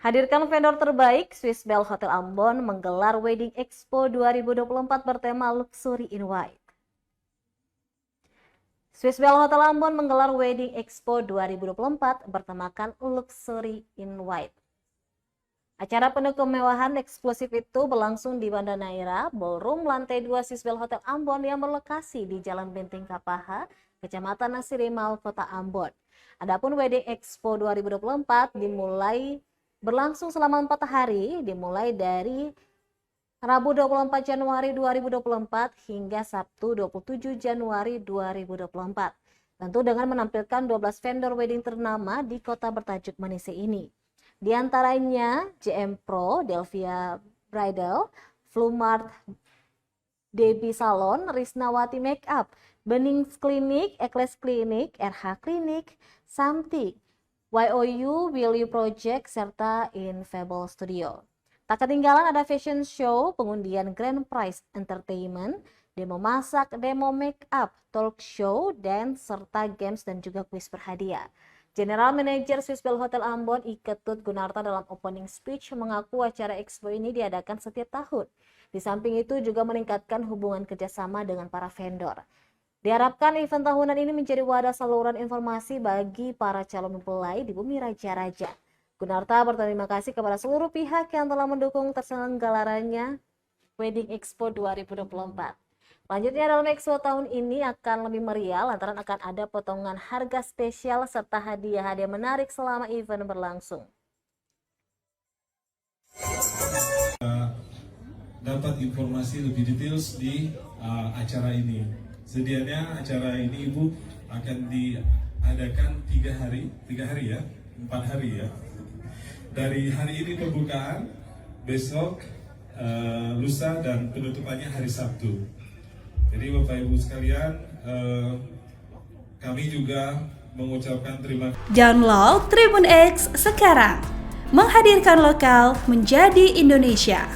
Hadirkan vendor terbaik, Swiss Bell Hotel Ambon menggelar Wedding Expo 2024 bertema Luxury in White. Swiss Bell Hotel Ambon menggelar Wedding Expo 2024 bertemakan Luxury in White. Acara penuh kemewahan eksklusif itu berlangsung di Banda Naira, Ballroom lantai 2 Swiss Bell Hotel Ambon yang berlokasi di Jalan Benteng Kapaha, Kecamatan Nasirimau, Kota Ambon. Adapun Wedding Expo 2024 berlangsung selama 4 hari, dimulai dari Rabu 24 Januari 2024 hingga Sabtu 27 Januari 2024. Tentu dengan menampilkan 12 vendor wedding ternama di kota bertajuk Manise ini. Di antaranya JM Pro, Delvia Bridal, Flumart, Debbie Salon, Risnawati Makeup, Benings Clinic, Ekles Clinic, RH Clinic, Samtik, YOU, Will You Project, serta Infable Studio. Tak ketinggalan ada fashion show, pengundian grand prize entertainment, demo masak, demo makeup, talk show, dance, serta games dan juga kuis berhadiah. General Manager Swiss Bell Hotel Ambon, Iketut Gunarta dalam opening speech mengaku acara expo ini diadakan setiap tahun. Di samping itu juga meningkatkan hubungan kerjasama dengan para vendor. Diharapkan event tahunan ini menjadi wadah saluran informasi bagi para calon mempelai di bumi raja-raja. Gunarta berterima kasih kepada seluruh pihak yang telah mendukung terselenggaranya Wedding Expo 2024. Selanjutnya dalam Expo tahun ini akan lebih meriah lantaran akan ada potongan harga spesial serta hadiah-hadiah menarik selama event berlangsung. Dapat informasi lebih detail di acara ini. Sedianya acara ini Ibu akan diadakan 4 hari ya. Dari hari ini pembukaan, besok, lusa dan penutupannya hari Sabtu. Jadi Bapak Ibu sekalian, kami juga mengucapkan terima kasih. Download Tribun X sekarang, menghadirkan lokal menjadi Indonesia.